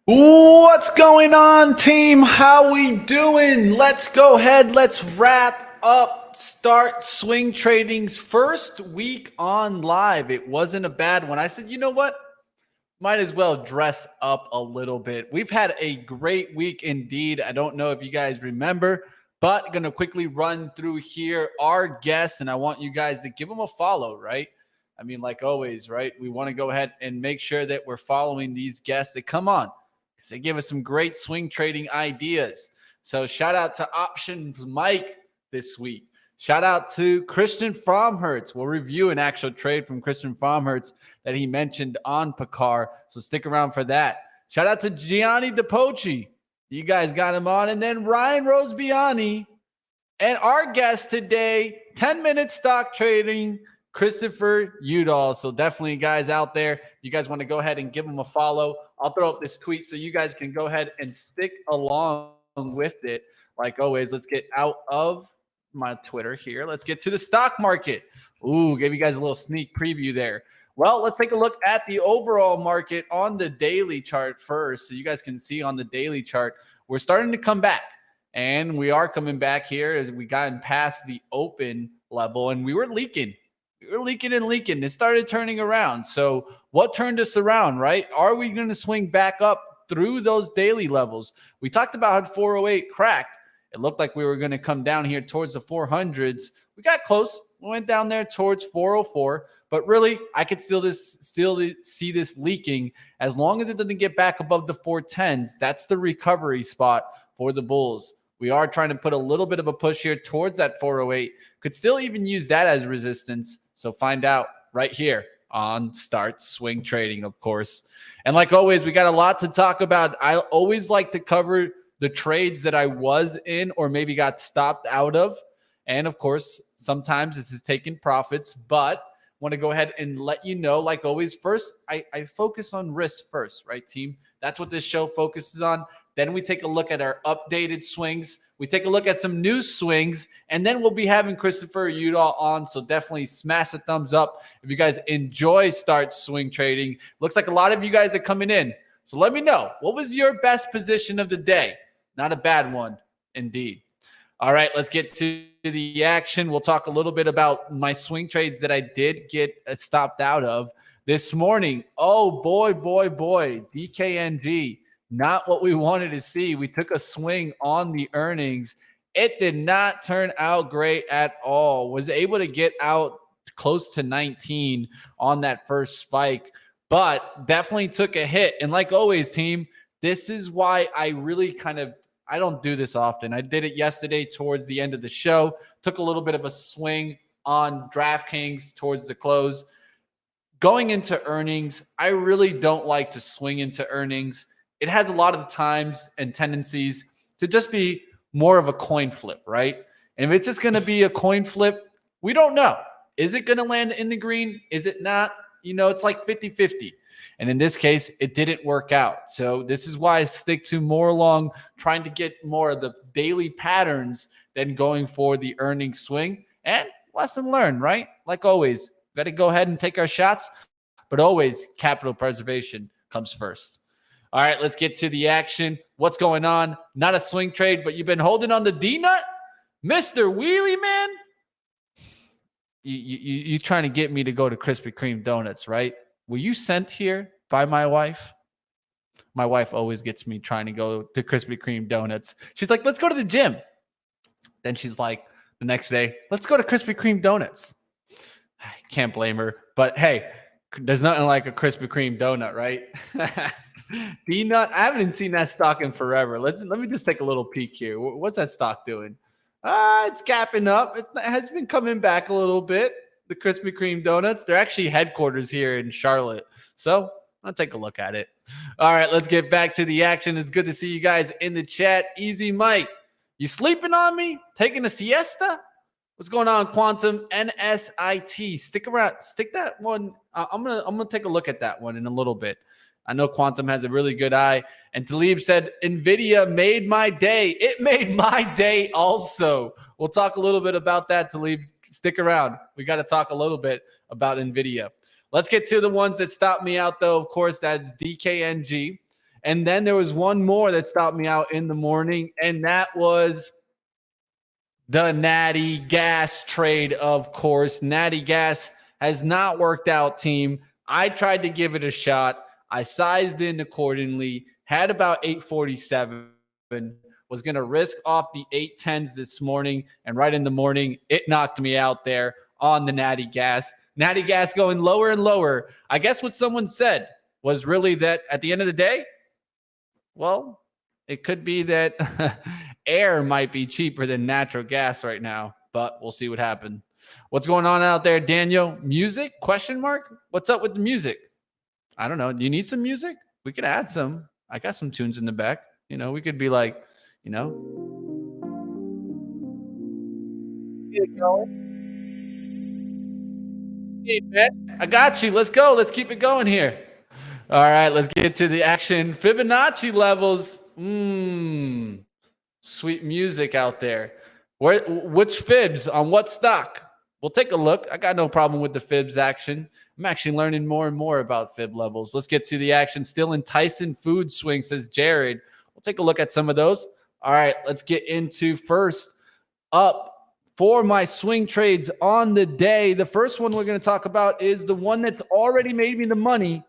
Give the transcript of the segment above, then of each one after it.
What's going on, team? How we doing? Let's go ahead. Let's wrap up Start Swing Trading's first week on live. It wasn't a bad one. I said, you know what? Might as well dress up a little bit. We've had a great week indeed. I don't know if you guys remember, but going to quickly run through here our guests, and I want you guys to give them a follow, right? I mean, like always, right? We want to go ahead and make sure that we're following these guests that come on because they give us some great swing trading ideas. So shout out to Options Mike this week. Shout out to Christian Fromhertz. We'll review an actual trade from Christian Fromhertz that he mentioned on Picard. So stick around for that. Shout out to Gianni DePoci. You guys got him on. And then Ryan Rosebiani. And our guest today, 10-minute stock trading, Christopher Udall. So definitely, guys out there, you guys want to go ahead and give him a follow. I'll throw up this tweet so you guys can go ahead and stick along with it. Like always, let's get out of my Twitter here. Let's get to the stock market. Ooh, gave you guys a little sneak preview there. Well, let's take a look at the overall market on the daily chart first. So you guys can see on the daily chart, we're starting to come back. And we are coming back here as we gotten past the open level and we were leaking. We were leaking and leaking. It started turning around. So what turned us around, right? Are we going to swing back up through those daily levels? We talked about how 408 cracked. It looked like we were going to come down here towards the 400s. We got close. We went down there towards 404. But really, I could still see this leaking as long as it doesn't get back above the 410s. That's the recovery spot for the bulls. We are trying to put a little bit of a push here towards that 408. Could still even use that as resistance. So find out right here on Start Swing Trading, of course. And like always, we got a lot to talk about. I always like to cover the trades that I was in or maybe got stopped out of. And of course, sometimes this is taking profits, but want to go ahead and let you know, like always, first, I focus on risk first, right, team? That's what this show focuses on. Then we take a look at our updated swings. We take a look at some new swings, and then we'll be having Christopher Udall on. So definitely smash a thumbs up if you guys enjoy Start Swing Trading. Looks like a lot of you guys are coming in. So let me know, what was your best position of the day? Not a bad one, indeed. All right, let's get to the action. We'll talk a little bit about my swing trades that I did get stopped out of this morning. Oh, boy. DKNG, not what we wanted to see. We took a swing on the earnings. It did not turn out great at all. Was able to get out close to 19 on that first spike, but definitely took a hit. And like always, team, this is why I really I don't do this often. I did it yesterday towards the end of the show. Took a little bit of a swing on DraftKings towards the close. Going into earnings, I really don't like to swing into earnings. It has a lot of times and tendencies to just be more of a coin flip, right? And if it's just going to be a coin flip, we don't know. Is it going to land in the green? Is it not? You know, it's like 50-50. And in this case, it didn't work out. So this is why I stick to more along trying to get more of the daily patterns than going for the earnings swing. And lesson learned, right? Like always, got to go ahead and take our shots, but always capital preservation comes first. All right, let's get to the action. What's going on? Not a swing trade, but you've been holding on the D-nut? Mr. Wheelie Man? You trying to get me to go to Krispy Kreme donuts, right? Were you sent here by my wife? My wife always gets me trying to go to Krispy Kreme donuts. She's like, let's go to the gym. Then she's like, the next day, let's go to Krispy Kreme donuts. I can't blame her. But hey, there's nothing like a Krispy Kreme donut, right? D-nut, I haven't seen that stock in forever. Let me just take a little peek here. What's that stock doing? It's gapping up. It has been coming back a little bit. The Krispy Kreme donuts. They're actually headquarters here in Charlotte. So I'll take a look at it. All right, let's get back to the action. It's good to see you guys in the chat. Easy Mike, you sleeping on me? Taking a siesta? What's going on, Quantum? NSIT. Stick around. Stick that one. I'm gonna take a look at that one in a little bit. I know Quantum has a really good eye. And Talib said, NVIDIA made my day. It made my day also. We'll talk a little bit about that, Talib. Stick around. We got to talk a little bit about NVIDIA. Let's get to the ones that stopped me out, though. Of course, that's DKNG. And then there was one more that stopped me out in the morning, and that was the Natty Gas trade, of course. Natty Gas has not worked out, team. I tried to give it a shot. I sized in accordingly, had about 847, was going to risk off the 810s this morning. And right in the morning, it knocked me out there on the Natty Gas. Natty Gas going lower and lower. I guess what someone said was really that at the end of the day, well, it could be that air might be cheaper than natural gas right now, but we'll see what happens. What's going on out there, Daniel? Music? Question mark? What's up with the music? I don't know. Do you need some music? We could add some. I got some tunes in the back. We could be like, I got you. Let's go. Let's keep it going here. All right, let's get to the action. Fibonacci levels. Sweet music out there. Which fibs on what stock? We'll take a look. I got no problem with the fibs action. I'm actually learning more and more about fib levels. Let's get to the action. Still in Tyson food swing, says Jared. We'll take a look at some of those. All right, let's get into first up for my swing trades on the day. The first one we're going to talk about is the one that's already made me the money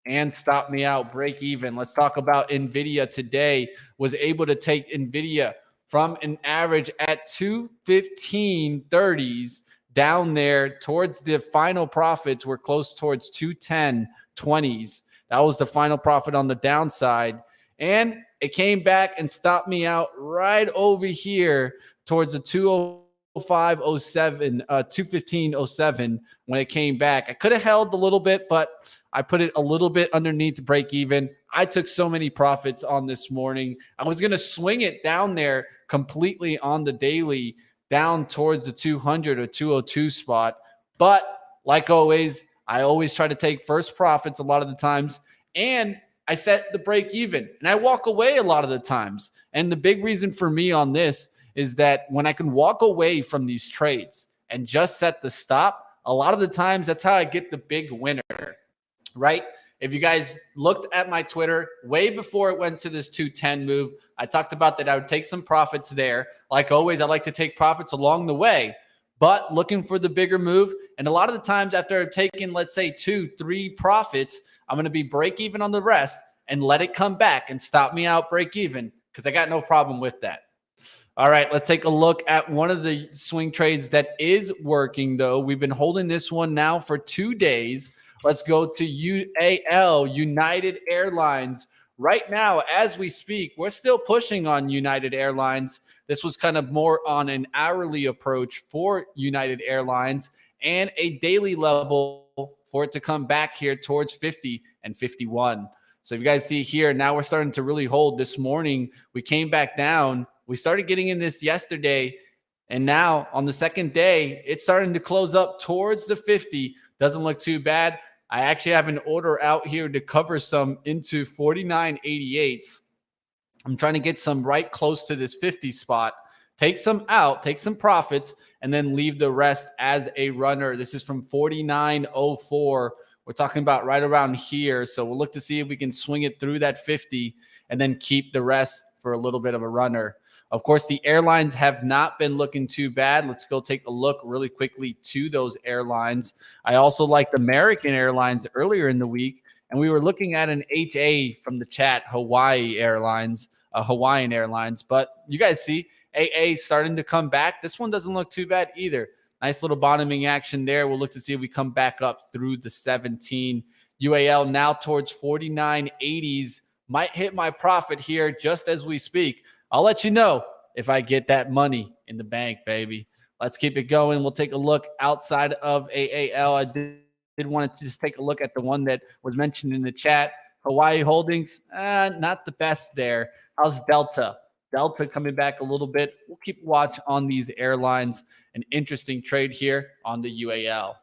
and stop me out, break even. Let's talk about NVIDIA today. Was able to take NVIDIA from an average at 215.30s down there towards the final profits. We're close towards 210.20s. That was the final profit on the downside. And it came back and stopped me out right over here towards the 205.07, 215.07 when it came back. I could have held a little bit, but I put it a little bit underneath to break even. I took so many profits on this morning. I was going to swing it down there completely on the daily, down towards the 200 or 202 spot. But like always, I always try to take first profits a lot of the times. And I set the break even. And I walk away a lot of the times. And the big reason for me on this is that when I can walk away from these trades and just set the stop, a lot of the times that's how I get the big winner. Right? If you guys looked at my Twitter way before it went to this 210 move, I talked about that I would take some profits there. Like always, I like to take profits along the way, but looking for the bigger move. And a lot of the times after I've taken, let's say 2-3 profits, I'm going to be break even on the rest and let it come back and stop me out break even because I got no problem with that. All right, let's take a look at one of the swing trades that is working, though. We've been holding this one now for 2 days. Let's go to UAL, United Airlines. Right now, as we speak, we're still pushing on United Airlines. This was kind of more on an hourly approach for United Airlines and a daily level for it to come back here towards 50 and 51. So if you guys see here, now we're starting to really hold. This morning, we came back down. We started getting in this yesterday, and now on the second day, it's starting to close up towards the 50. Doesn't look too bad. I actually have an order out here to cover some into 49.88s. I'm trying to get some right close to this 50 spot. Take some out, take some profits, and then leave the rest as a runner. This is from 49.04. We're talking about right around here. So we'll look to see if we can swing it through that 50 and then keep the rest for a little bit of a runner. Of course, the airlines have not been looking too bad. Let's go take a look really quickly to those airlines. I also liked American Airlines earlier in the week, and we were looking at an HA from the chat, Hawaiian Airlines. But you guys see AA starting to come back. This one doesn't look too bad either. Nice little bottoming action there. We'll look to see if we come back up through the 17. UAL now towards 49.80s. Might hit my profit here just as we speak. I'll let you know if I get that money in the bank, baby. Let's keep it going. We'll take a look outside of AAL. I did want to just take a look at the one that was mentioned in the chat. Hawaii Holdings, not the best there. How's Delta? Delta coming back a little bit. We'll keep watch on these airlines. An interesting trade here on the UAL.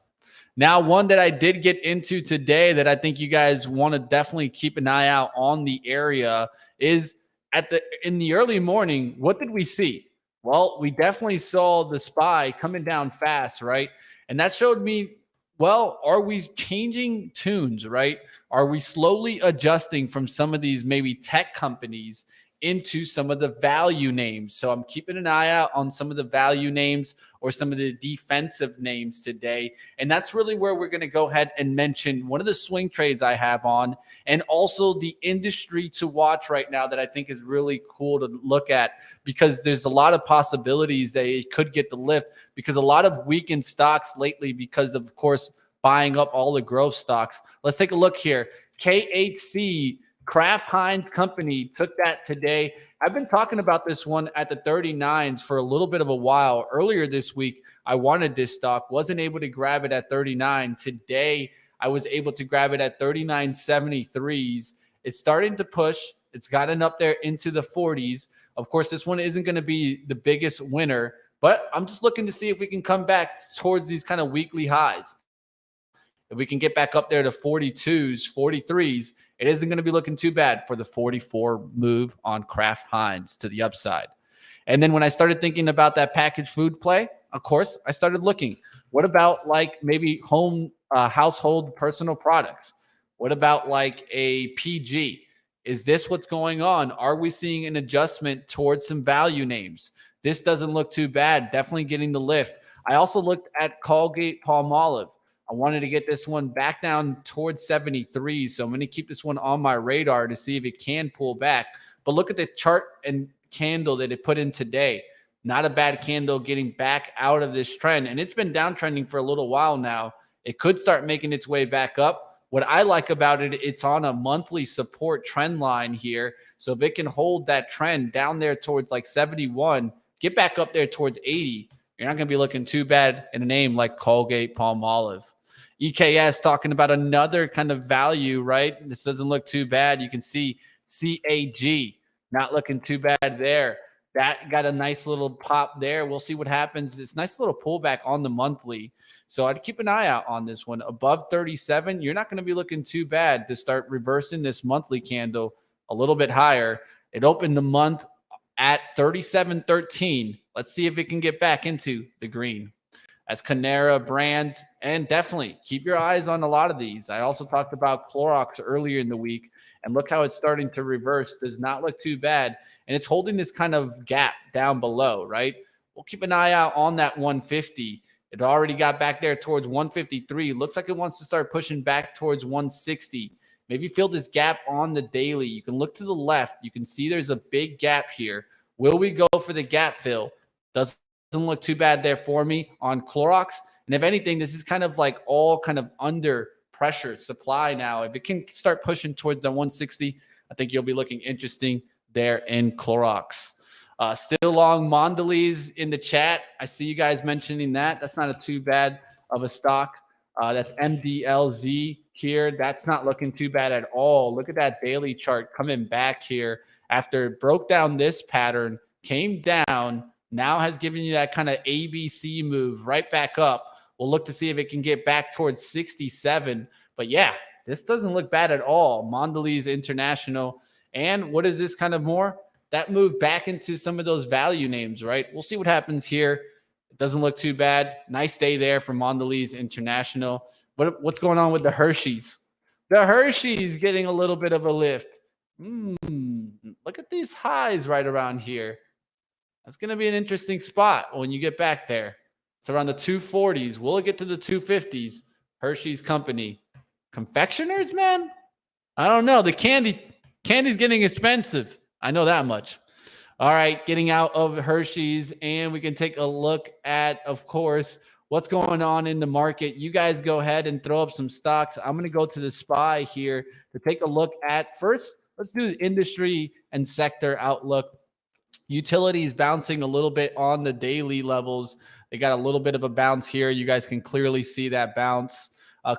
Now, one that I did get into today that I think you guys want to definitely keep an eye out on the area is in the early morning. What did we see? Well, we definitely saw the SPY coming down fast, right? And that showed me Well, are we changing tunes, right? Are we slowly adjusting from some of these maybe tech companies into some of the value names? So I'm keeping an eye out on some of the value names or some of the defensive names today. And that's really where we're going to go ahead and mention one of the swing trades I have on, and also the industry to watch right now that I think is really cool to look at, because there's a lot of possibilities that it could get the lift, because a lot of weakened stocks lately, because of course, buying up all the growth stocks. Let's take a look here. KHC, Kraft Heinz Company, took that today. I've been talking about this one at the 39s for a little bit of a while. Earlier this week, I wanted this stock, wasn't able to grab it at 39. Today, I was able to grab it at 39.73s. It's starting to push. It's gotten up there into the 40s. Of course, this one isn't going to be the biggest winner, but I'm just looking to see if we can come back towards these kind of weekly highs. If we can get back up there to 42s, 43s, it isn't going to be looking too bad for the 44 move on Kraft Heinz to the upside. And then when I started thinking about that packaged food play, of course, I started looking. What about like maybe home, household personal products? What about like a PG? Is this what's going on? Are we seeing an adjustment towards some value names? This doesn't look too bad. Definitely getting the lift. I also looked at Colgate Palmolive. I wanted to get this one back down towards 73. So I'm going to keep this one on my radar to see if it can pull back. But look at the chart and candle that it put in today. Not a bad candle getting back out of this trend. And it's been downtrending for a little while now. It could start making its way back up. What I like about it, it's on a monthly support trend line here. So if it can hold that trend down there towards like 71, get back up there towards 80, you're not going to be looking too bad in a name like Colgate Palmolive. EKS talking about another kind of value, right? This doesn't look too bad. You can see CAG not looking too bad there. That got a nice little pop there. We'll see what happens. It's a nice little pullback on the monthly. So I'd keep an eye out on this one. Above 37, you're not going to be looking too bad to start reversing this monthly candle a little bit higher. It opened the month at 37.13. Let's see if it can get back into the green. As Canara brands, and definitely keep your eyes on a lot of these. I also talked about Clorox earlier in the week, and look how it's starting to reverse. Does not look too bad, and it's holding this kind of gap down below, right? We'll keep an eye out on that 150. It already got back there towards 153. Looks like it wants to start pushing back towards 160. Maybe fill this gap on the daily. You can look to the left. You can see there's a big gap here. Will we go for the gap fill? Doesn't look too bad there for me on Clorox. And if anything, this is kind of like all kind of under pressure supply now. If it can start pushing towards the 160, I think you'll be looking interesting there in Clorox. Still long Mondelez in the chat. I see you guys mentioning that. That's not a too bad of a stock. That's MDLZ here. That's not looking too bad at all. Look at that daily chart coming back here after it broke down this pattern, came down, now has given you that kind of ABC move right back up. We'll look to see if it can get back towards 67. But yeah, this doesn't look bad at all. Mondelez International. And what is this kind of more? That move back into some of those value names, right? We'll see what happens here. It doesn't look too bad. Nice day there for Mondelez International. What's going on with the Hershey's? The Hershey's getting a little bit of a lift. Look at these highs right around here. That's going to be an interesting spot when you get back there. It's around the 240s. Will it get to the 250s? Hershey's Company. Confectioners, man? I don't know. The candy's getting expensive. I know that much. All right, getting out of Hershey's, and we can take a look at, of course, what's going on in the market. You guys go ahead and throw up some stocks. I'm going to go to the SPY here to take a look at, first, let's do the industry and sector outlook. Utilities bouncing a little bit on the daily levels. They got a little bit of a bounce here. You guys can clearly see that bounce.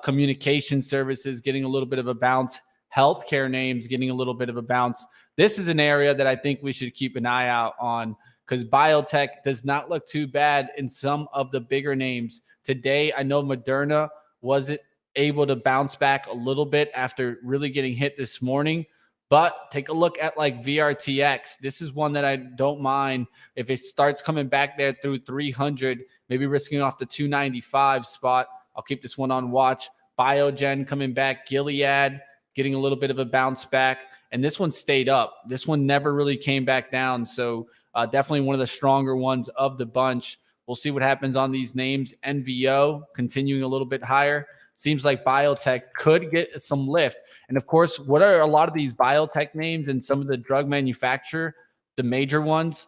Communication services getting a little bit of a bounce. Healthcare names getting a little bit of a bounce. This is an area that I think we should keep an eye out on, because biotech does not look too bad in some of the bigger names. Today, I know Moderna wasn't able to bounce back a little bit after really getting hit this morning. But take a look at like VRTX. This is one that I don't mind if it starts coming back there through 300, maybe risking off the 295 spot. I'll keep this one on watch. Biogen coming back. Gilead getting a little bit of a bounce back. And this one stayed up. This one never really came back down. So definitely one of the stronger ones of the bunch. We'll see what happens on these names. NVO continuing a little bit higher. Seems like biotech could get some lift. And of course, what are a lot of these biotech names and some of the drug manufacturer, the major ones?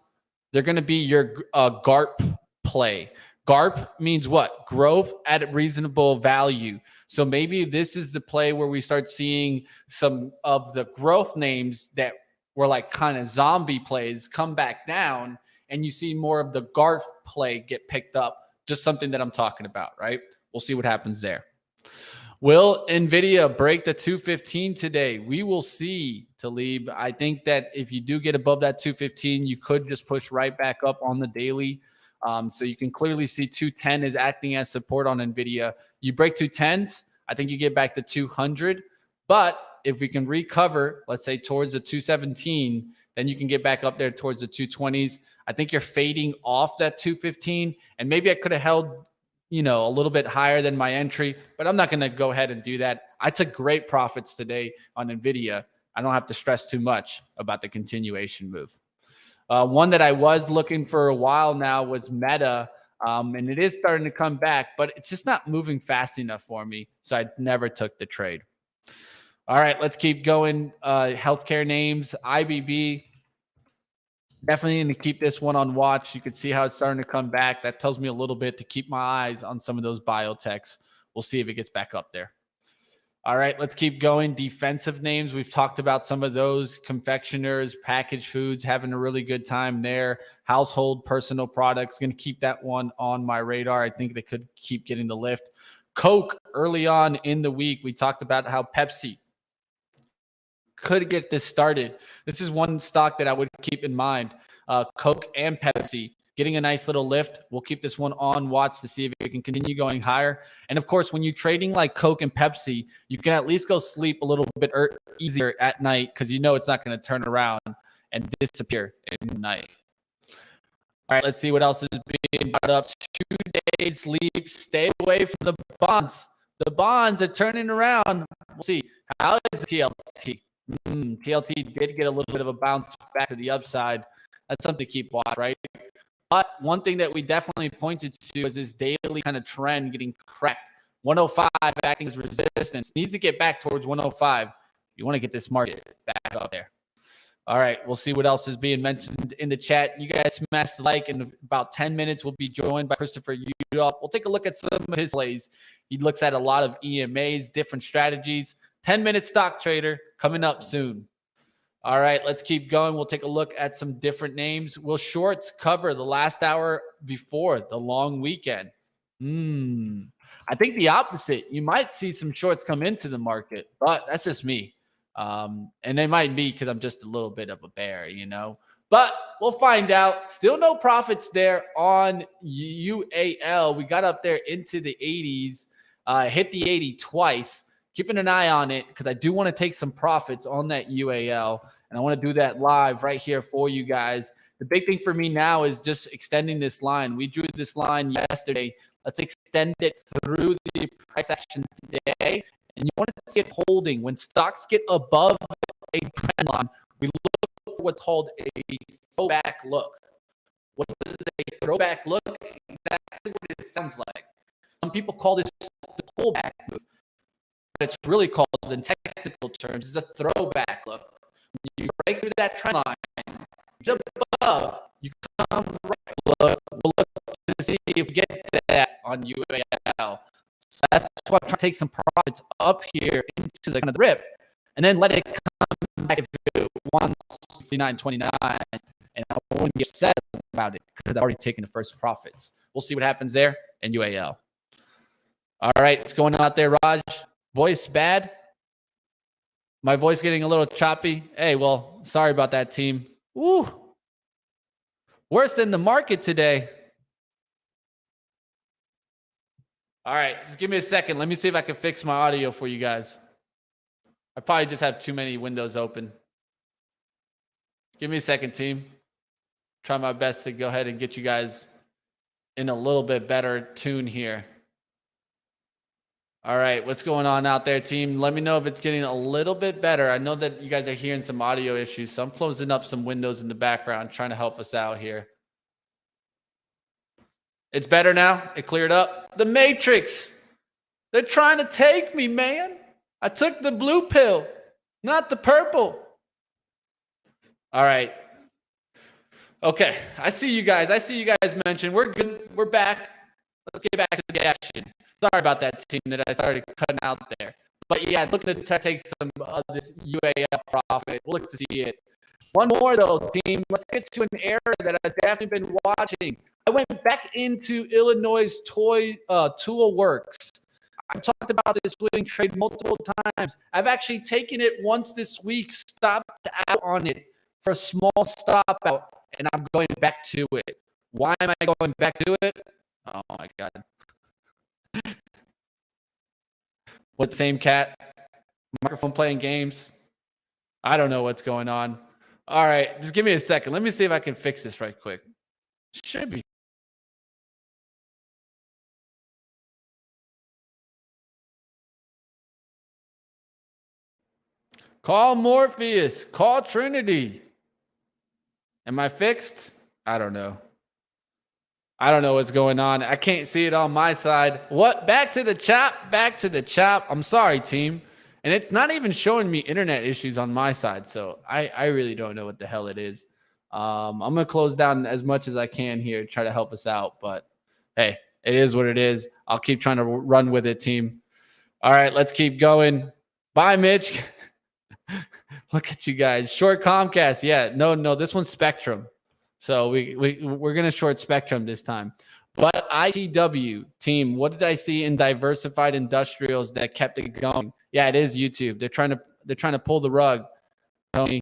They're going to be your GARP play. GARP means what? Growth at reasonable value. So maybe this is the play where we start seeing some of the growth names that were like kind of zombie plays come back down, and you see more of the GARP play get picked up. Just something that I'm talking about, right? We'll see what happens there. Will NVIDIA break the 215 today? We will see, Talib. I think that if you do get above that 215, you could just push right back up on the daily. So you can clearly see 210 is acting as support on NVIDIA. You break 210s, I think you get back to 200. But if we can recover, let's say towards the 217, then you can get back up there towards the 220s. I think you're fading off that 215. And maybe I could have held, a little bit higher than my entry, but I'm not going to go ahead and do that. I took great profits today on NVIDIA. I don't have to stress too much about the continuation move. One that I was looking for a while now was Meta, and it is starting to come back, but it's just not moving fast enough for me, so I never took the trade. All right, let's keep going. Healthcare names, IBB. Definitely going to keep this one on watch. You can see how it's starting to come back. That tells me a little bit to keep my eyes on some of those biotechs. We'll see if it gets back up there. All right, let's keep going. Defensive names. We've talked about some of those. Confectioners, packaged foods, having a really good time there. Household, personal products. Going to keep that one on my radar. I think they could keep getting the lift. Coke, early on in the week, we talked about how Pepsi could get this started. This is one stock that I would keep in mind. Coke and Pepsi getting a nice little lift. We'll keep this one on watch to see if it can continue going higher. And of course, when you're trading like Coke and Pepsi, you can at least go sleep a little bit easier at night because you know it's not going to turn around and disappear in the night. All right, let's see what else is being brought up. 2 days sleep. Stay away from the bonds. The bonds are turning around. We'll see. How is the TLT? TLT did get a little bit of a bounce back to the upside. That's something to keep watch, right? But one thing that we definitely pointed to is this daily kind of trend getting cracked. 105 acting as resistance. Needs to get back towards 105. You want to get this market back up there. All right, we'll see what else is being mentioned in the chat. You guys smash the like. In about 10 minutes, we'll be joined by Christopher Udall. We'll take a look at some of his plays. He looks at a lot of EMAs, different strategies. 10-minute stock trader coming up soon. All right, let's keep going. We'll take a look at some different names. Will shorts cover the last hour before the long weekend? I think the opposite. You might see some shorts come into the market, but that's just me. And they might be because I'm just a little bit of a bear, But we'll find out. Still no profits there on UAL. We got up there into the 80s, hit the 80 twice. Keeping an eye on it because I do want to take some profits on that UAL, and I want to do that live right here for you guys. The big thing for me now is just extending this line. We drew this line yesterday. Let's extend it through the price action today. And you want to see it holding. When stocks get above a trend line, we look for what's called a throwback look. What is a throwback look? Exactly what it sounds like. Some people call this the pullback move. But it's really called in technical terms is a throwback look. When you break through that trend line, jump above, you come right. We'll look to see if we get that on UAL. So that's why I'm trying to take some profits up here into the kind of the rip, and then let it come back if it wants 59.29, and I won't be upset about it because I've already taken the first profits. We'll see what happens there in UAL. All right, what's going on out there, Raj? Voice bad? My voice getting a little choppy? Hey, well, sorry about that, team. Woo! Worse than the market today. All right, just give me a second. Let me see if I can fix my audio for you guys. I probably just have too many windows open. Give me a second, team. Try my best to go ahead and get you guys in a little bit better tune here. All right, what's going on out there, team? Let me know if it's getting a little bit better. I know that you guys are hearing some audio issues, so I'm closing up some windows in the background, trying to help us out here. It's better now. It cleared up. The Matrix. They're trying to take me, man. I took the blue pill, not the purple. All right. Okay, I see you guys. Mentioned. We're good. We're back. Let's get back to the action. Sorry about that, team, that I started cutting out there. But yeah, looking to take some of this UAL profit. We'll look to see it. One more, though, team. Let's get to an area that I've definitely been watching. I went back into Illinois Tool Works. I've talked about this swing trade multiple times. I've actually taken it once this week, stopped out on it for a small stop out, and I'm going back to it. Why am I going back to it? Oh, my God. What, same cat? Microphone playing games? I don't know what's going on. All right, just give me a second. Let me see if I can fix this right quick. Should be. Call Morpheus. Call Trinity. Am I fixed? I don't know. I don't know what's going on. I can't see it on my side. What? Back to the chat. Back to the chat. I'm sorry, team. And it's not even showing me internet issues on my side. So I really don't know what the hell it is. I'm going to close down as much as I can here to try to help us out. But hey, it is what it is. I'll keep trying to run with it, team. All right, let's keep going. Bye, Mitch. Look at you guys. Short Comcast. Yeah, no, this one's Spectrum. So we're going to short Spectrum this time. But ITW, team, what did I see in diversified industrials that kept it going? Yeah, it is YouTube. They're trying to pull the rug, Tony.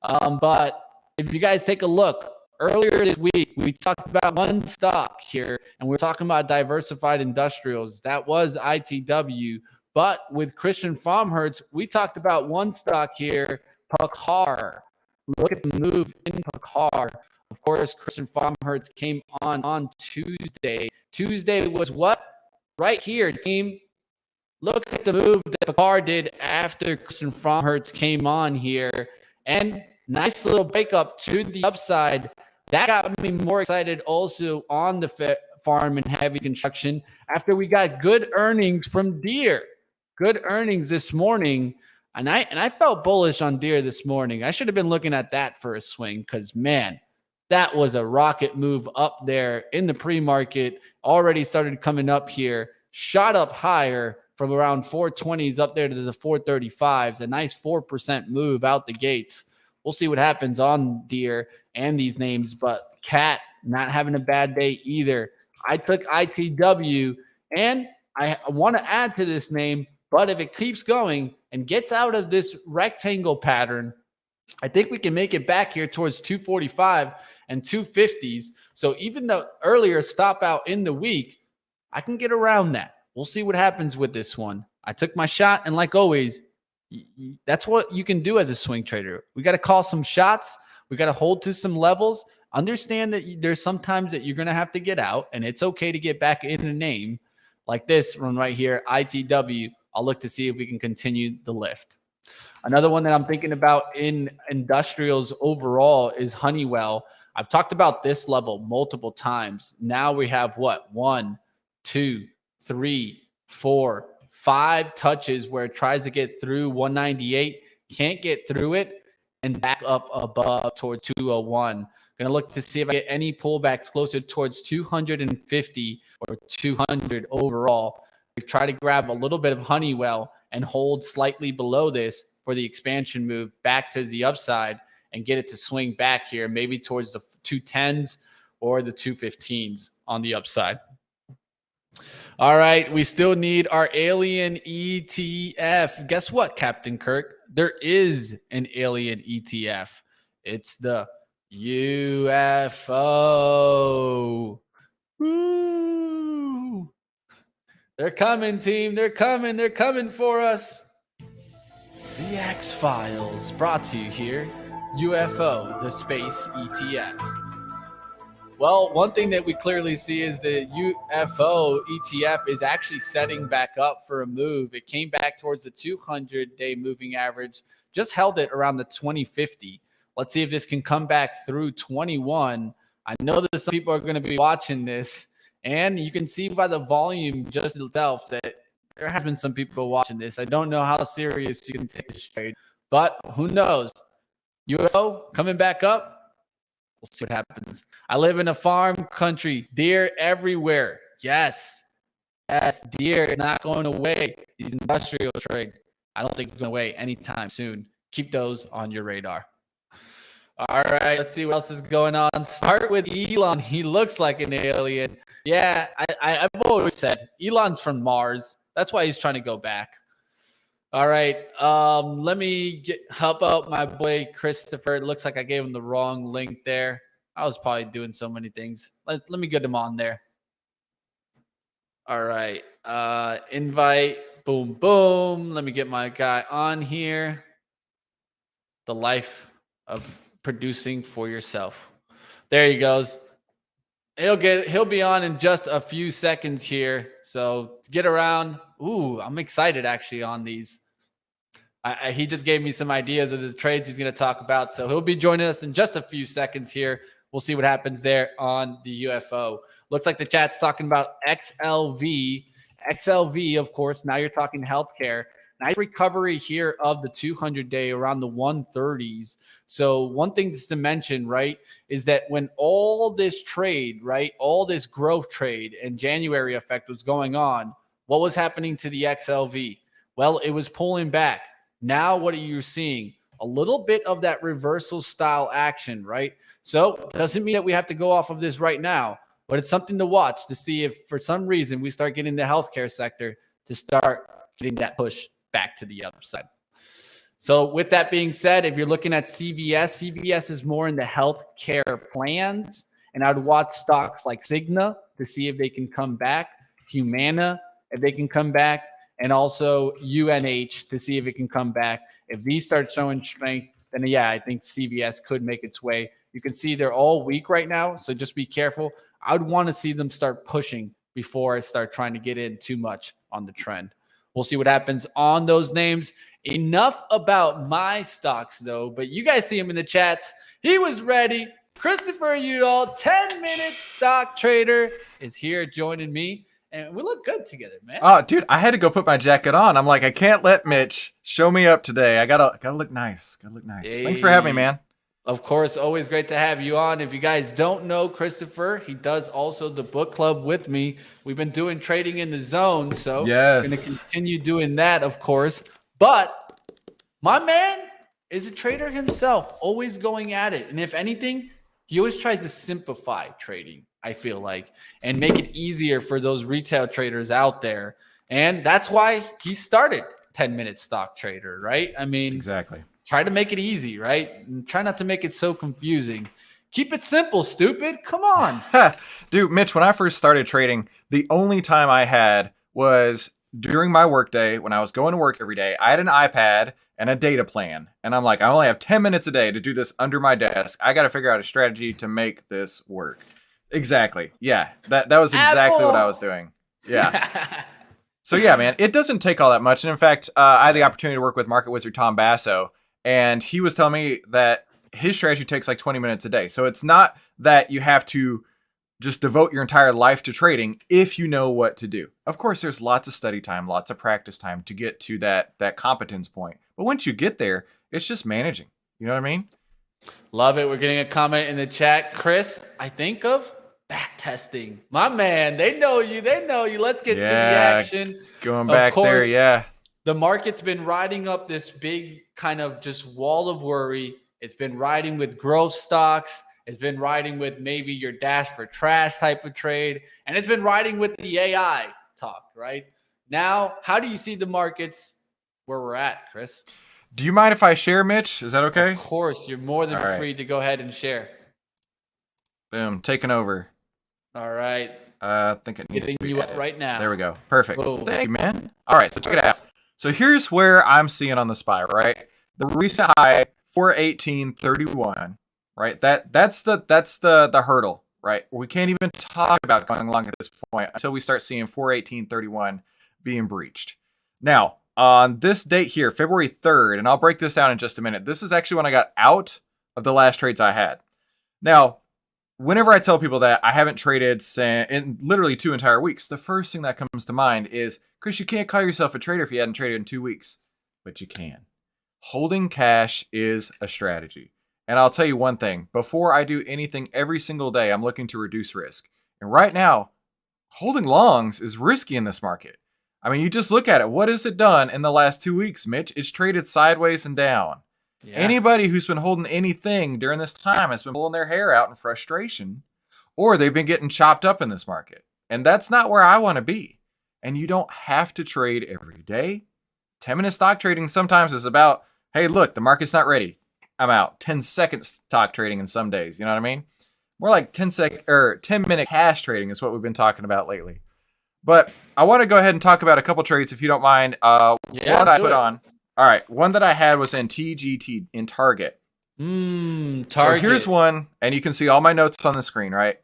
But if you guys take a look, earlier this week, we talked about one stock here, and we're talking about diversified industrials. That was ITW. But with Christian Farmhertz, we talked about one stock here, Pakar. Look at the move in Pakar. Of course, Christian Farmhertz came on Tuesday. Tuesday was what? Right here, team. Look at the move that Pakar did after Christian Farmhertz came on here. And nice little breakup to the upside. That got me more excited also on the farm and heavy construction after we got good earnings from Deere. Good earnings this morning. And I felt bullish on Deere this morning. I should have been looking at that for a swing because, man, that was a rocket move up there in the pre-market. Already started coming up here. Shot up higher from around 420s up there to the 435s. A nice 4% move out the gates. We'll see what happens on Deere and these names. But Cat not having a bad day either. I took ITW, and I want to add to this name, but if it keeps going and gets out of this rectangle pattern, I think we can make it back here towards 245 and 250s. So even the earlier stop out in the week, I can get around that. We'll see what happens with this one. I took my shot, and like always, that's what you can do as a swing trader. We got to call some shots. We got to hold to some levels. Understand that there's sometimes that you're going to have to get out, and it's okay to get back in a name like this one right here, ITW. I'll look to see if we can continue the lift. Another one that I'm thinking about in industrials overall is Honeywell. I've talked about this level multiple times. Now we have what? 1, 2, 3, 4, 5 touches where it tries to get through 198, can't get through it, and back up above toward 201. Going to look to see if I get any pullbacks closer towards 250 or 200 overall. We try to grab a little bit of Honeywell and hold slightly below this for the expansion move back to the upside and get it to swing back here, maybe towards the 210s or the 215s on the upside. All right, we still need our alien ETF. Guess what, Captain Kirk? There is an alien ETF. It's the UFO. Woo! They're coming, team. They're coming. They're coming for us. The X-Files brought to you here. UFO, the space ETF. Well, one thing that we clearly see is the UFO ETF is actually setting back up for a move. It came back towards the 200-day moving average, just held it around the 2050. Let's see if this can come back through 21. I know that some people are going to be watching this, and you can see by the volume just itself that there has been some people watching this. I don't know how serious you can take this trade, but who knows? UFO coming back up. We'll see what happens. I live in a farm country. Deer everywhere. Yes. Yes, deer is not going away. These industrial trade, I don't think it's going away anytime soon. Keep those on your radar. All right, let's see what else is going on. Start with Elon. He looks like an alien. Yeah, I've always said Elon's from Mars. That's why he's trying to go back. All right, let me help out my boy Christopher. It looks like I gave him the wrong link there. I was probably doing so many things. Let me get him on there. All right, invite, boom, boom. Let me get my guy on here. The life of producing for yourself. There he goes. He'll be on in just a few seconds here. So get around. Ooh, I'm excited actually on these. He just gave me some ideas of the trades he's going to talk about. So he'll be joining us in just a few seconds here. We'll see what happens there on the UFO. Looks like the chat's talking about XLV. XLV, of course, now you're talking healthcare. Nice recovery here of the 200-day around the 130s. So one thing just to mention, right, is that when all this trade, right, all this growth trade and January effect was going on, what was happening to the XLV? Well, it was pulling back. Now what are you seeing? A little bit of that reversal style action, right? So it doesn't mean that we have to go off of this right now, but it's something to watch to see if for some reason we start getting the healthcare sector to start getting that push back to the upside. So with that being said, if you're looking at CVS is more in the healthcare plans, and I'd watch stocks like Cigna to see if they can come back, Humana, if they can come back, and also UNH to see if it can come back. If these start showing strength, then yeah, I think CVS could make its way. You can see they're all weak right now, so just be careful. I would want to see them start pushing before I start trying to get in too much on the trend. We'll see what happens on those names. Enough about my stocks, though, but you guys see him in the chats. He was ready. Christopher Udall, 10-minute stock trader, is here joining me. And we look good together, man. Oh, dude, I had to go put my jacket on. I'm like, I can't let Mitch show me up today. I gotta look nice. Gotta look nice. Hey. Thanks for having me, man. Of course, always great to have you on. If you guys don't know Christopher, he does also the book club with me. We've been doing trading in the zone, so yes, we're going to continue doing that, of course. But my man is a trader himself, always going at it. And if anything, he always tries to simplify trading, I feel like, and make it easier for those retail traders out there. And that's why he started 10-minute stock trader, right? I mean, exactly. Try to make it easy, right? And try not to make it so confusing. Keep it simple, stupid. Come on. Dude, Mitch, when I first started trading, the only time I had was during my workday when I was going to work every day. I had an iPad and a data plan. And I'm like, I only have 10 minutes a day to do this under my desk. I got to figure out a strategy to make this work. Exactly. Yeah, that was exactly what I was doing. Yeah. So yeah, man, it doesn't take all that much. And in fact, I had the opportunity to work with market wizard Tom Basso. And he was telling me that his strategy takes like 20 minutes a day. So it's not that you have to just devote your entire life to trading if you know what to do. Of course, there's lots of study time, lots of practice time to get to that competence point. But once you get there, it's just managing. You know what I mean? Love it. We're getting a comment in the chat. Chris, I think of back testing. My man, they know you. They know you. Let's get to the action. Going back there, yeah. The market's been riding up this big kind of just wall of worry. It's been riding with growth stocks. It's been riding with maybe your dash for trash type of trade. And it's been riding with the AI talk, right? Now, how do you see the markets where we're at, Chris? Do you mind if I share, Mitch? Is that okay? Of course. You're more than free to go ahead and share. Boom. Taking over. All right. I think it needs to be you up right now. There we go. Perfect. Whoa. Thank you, man. All right. So check it out. So here's where I'm seeing on the SPY, right? The recent high, 418.31, right? That's the hurdle. right? We can't even talk about going long at this point until we start seeing 418.31 being breached. Now, on this date here, February 3rd, and I'll break this down in just a minute. This is actually when I got out of the last trades I had. Now, whenever I tell people that I haven't traded in literally 2 entire weeks, the first thing that comes to mind is, Chris, you can't call yourself a trader if you hadn't traded in 2 weeks. But you can. Holding cash is a strategy. And I'll tell you one thing. Before I do anything every single day, I'm looking to reduce risk. And right now, holding longs is risky in this market. I mean, you just look at it. What has it done in the last 2 weeks, Mitch? It's traded sideways and down. Yeah. Anybody who's been holding anything during this time has been pulling their hair out in frustration, or they've been getting chopped up in this market. And that's not where I want to be. And you don't have to trade every day. 10-minute stock trading sometimes is about, hey, look, the market's not ready. I'm out. 10-second stock trading in some days. You know what I mean? More like 10-minute cash trading is what we've been talking about lately. But I want to go ahead and talk about a couple trades, if you don't mind. One I put on. All right, one that I had was in TGT, in Target. Target. So here's one, and you can see all my notes on the screen, right?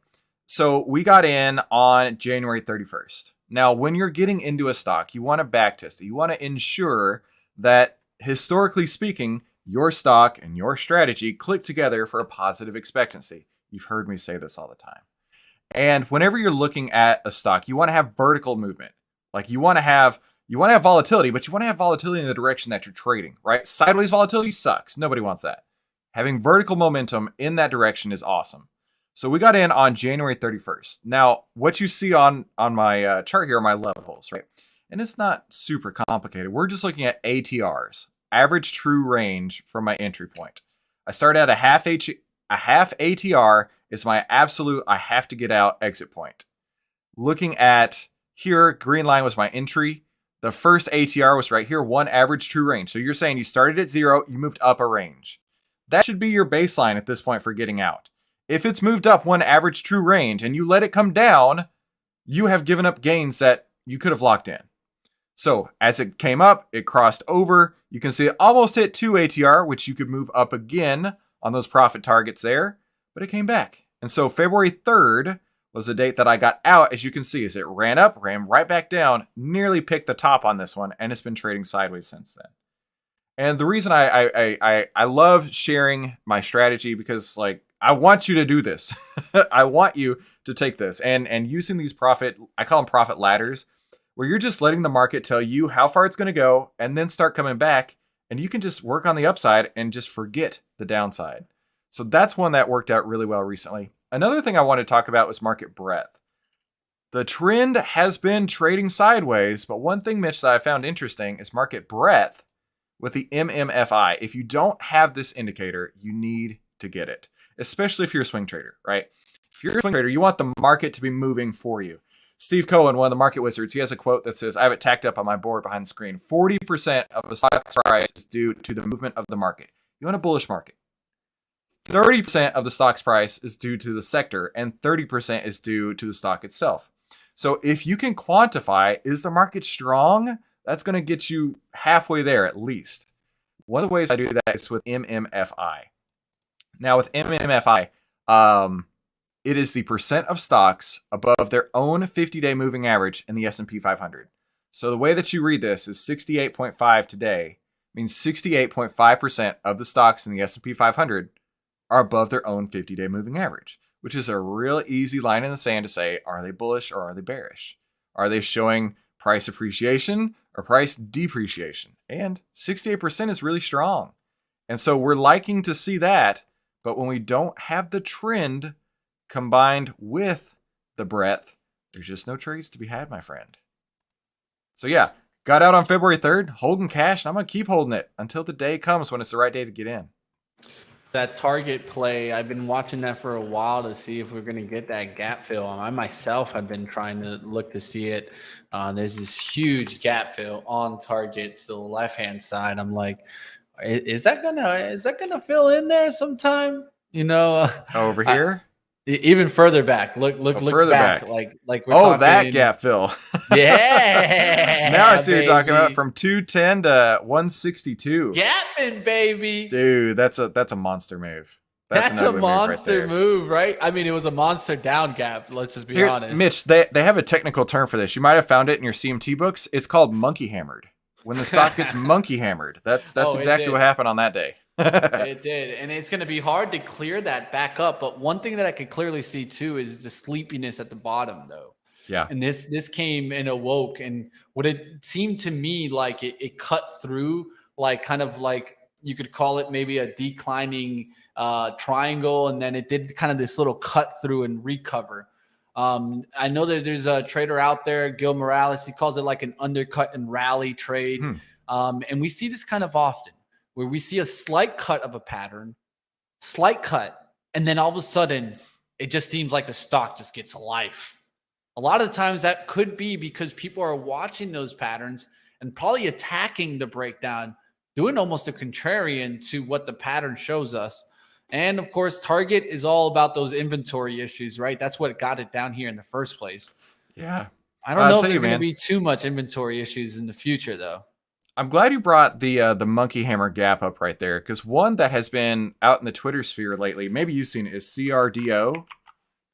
So we got in on January 31st. Now, when you're getting into a stock, you want to backtest it. You want to ensure that, historically speaking, your stock and your strategy click together for a positive expectancy. You've heard me say this all the time. And whenever you're looking at a stock, you want to have vertical movement. Like you want to have volatility, but you want to have volatility in the direction that you're trading, right? Sideways volatility sucks. Nobody wants that. Having vertical momentum in that direction is awesome. So we got in on January 31st. Now, what you see on my chart here are my levels, right? And it's not super complicated. We're just looking at ATRs, average true range from my entry point. I start at a half ATR is my absolute I have to get out exit point. Looking at here, green line was my entry. The first ATR was right here, 1 average true range. So you're saying you started at 0, you moved up a range. That should be your baseline at this point for getting out. If it's moved up 1 average true range and you let it come down, you have given up gains that you could have locked in. So as it came up, it crossed over. You can see it almost hit 2 ATR, which you could move up again on those profit targets there, but it came back. And so February 3rd was the date that I got out. As you can see, as it ran up, ran right back down, nearly picked the top on this one, and it's been trading sideways since then. And the reason I love sharing my strategy, because like I want you to do this. I want you to take this and using these I call them profit ladders, where you're just letting the market tell you how far it's going to go and then start coming back, and you can just work on the upside and just forget the downside. So that's one that worked out really well recently. Another thing I want to talk about was market breadth. The trend has been trading sideways, but one thing, Mitch, that I found interesting is market breadth with the MMFI. If you don't have this indicator, you need to get it, especially if you're a swing trader, right? If you're a swing trader, you want the market to be moving for you. Steve Cohen, one of the market wizards, he has a quote that says, I have it tacked up on my board behind the screen, 40% of a stock's price is due to the movement of the market. You want a bullish market. 30% of the stock's price is due to the sector, and 30% is due to the stock itself. So if you can quantify, is the market strong? That's going to get you halfway there at least. One of the ways I do that is with MMFI. Now with MMFI, it is the percent of stocks above their own 50-day moving average in the S&P 500. So the way that you read this is 68.5 today means 68.5% of the stocks in the S&P 500 are above their own 50-day moving average, which is a real easy line in the sand to say, are they bullish or are they bearish? Are they showing price appreciation or price depreciation? And 68% is really strong. And so we're liking to see that, but when we don't have the trend combined with the breadth, there's just no trades to be had, my friend. So yeah, got out on February 3rd, holding cash, and I'm going to keep holding it until the day comes when it's the right day to get in. That target play, I've been watching that for a while to see if we're going to get that gap fill. I myself have been trying to look to see it. There's this huge gap fill on target to the left-hand side. I'm like, is that gonna fill in there sometime? You know, over here. Even further back. Look further back. Like we're talking, that gap fill. Yeah. Now I see what you're talking about, from 210 to 162. Gapping, baby. Dude, that's a monster move. That's an That's a ugly move right monster there. move, right? I mean, it was a monster down gap. Let's just be Here, honest. Mitch, they have a technical term for this. You might have found it in your CMT books. It's called monkey hammered. When the stock gets monkey hammered, that's Oh, it exactly did. what happened on that day. It did. And it's going to be hard to clear that back up. But one thing that I could clearly see too is the sleepiness at the bottom, though. Yeah. And this came and awoke. And what it seemed to me like it cut through, like kind of like you could call it maybe a declining triangle. And then it did kind of this little cut through and recover. I know that there's a trader out there, Gil Morales, he calls it like an undercut and rally trade. And we see this kind of often where we see a slight cut of a pattern, slight cut, and then all of a sudden it just seems like the stock just gets a life. A lot of the times that could be because people are watching those patterns and probably attacking the breakdown, doing almost a contrarian to what the pattern shows us. And of course, Target is all about those inventory issues, right? That's what got it down here in the first place. Yeah. I don't know if there's going to be too much inventory issues in the future, though. I'm glad you brought the monkey hammer gap up right there, because one that has been out in the Twitter sphere lately, maybe you've seen it, is CRDO.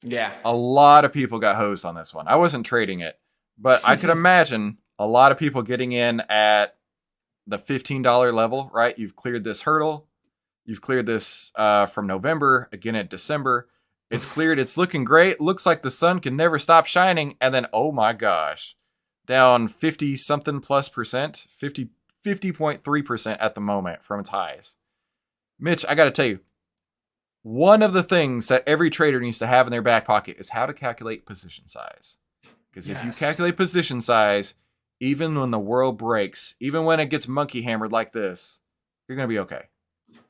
Yeah. A lot of people got hosed on this one. I wasn't trading it, but I could imagine a lot of people getting in at the $15 level, right? You've cleared this hurdle. You've cleared this from November, again at December. It's cleared. It's looking great. Looks like the sun can never stop shining. And then, oh my gosh, down 50 something plus percent, 50.3% at the moment from its highs. Mitch, I got to tell you, one of the things that every trader needs to have in their back pocket is how to calculate position size. Because if you calculate position size, even when the world breaks, even when it gets monkey hammered like this, you're going to be okay.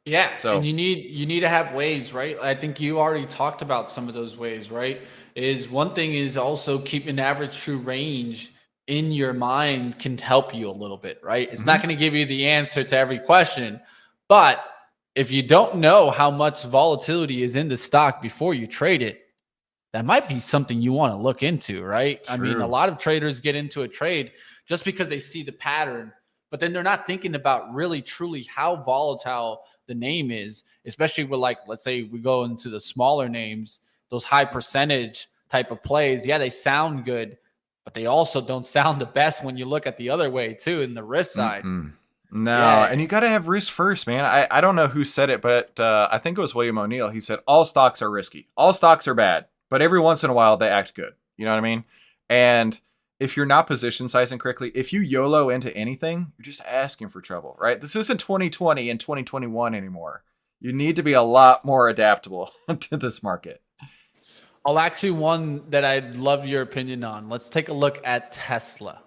Yeah, so and you need to have ways, right? I think you already talked about some of those ways, right? Is one thing is also keeping average true range in your mind can help you a little bit, right? It's not going to give you the answer to every question, but if you don't know how much volatility is in the stock before you trade it, that might be something you want to look into, right? True. I mean, a lot of traders get into a trade just because they see the pattern, but then they're not thinking about really truly how volatile the name is, especially with, like, let's say we go into the smaller names, those high percentage type of plays. Yeah, they sound good, but they also don't sound the best when you look at the other way too, in the risk side. No, and you got to have risk first, man. I don't know who said it, but I think it was William O'Neill. He said, all stocks are risky. All stocks are bad, but every once in a while they act good. You know what I mean? And if you're not position sizing correctly, if you YOLO into anything, you're just asking for trouble, right? This isn't 2020 and 2021 anymore. You need to be a lot more adaptable to this market. I'll actually one that I'd love your opinion on. Let's take a look at Tesla.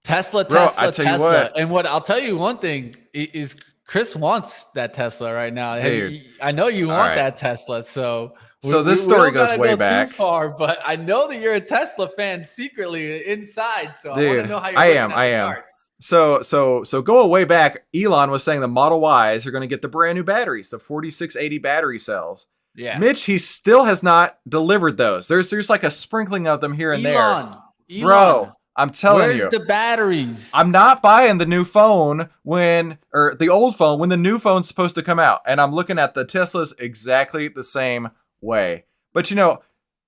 Tesla. And what I'll tell you one thing is Chris wants that Tesla right now. Hey, I know you want that Tesla, so this story goes way back. Too far, but I know that you're a Tesla fan secretly inside. So I want to know how you're looking at the charts. So go way back. Elon was saying the Model Ys are going to get the brand new batteries, the 4680 battery cells. Yeah, Mitch, he still has not delivered those. There's like a sprinkling of them here and there. Bro, I'm telling you. Where's the batteries? I'm not buying the new phone or the old phone when the new phone's supposed to come out. And I'm looking at the Teslas exactly the same way. But you know,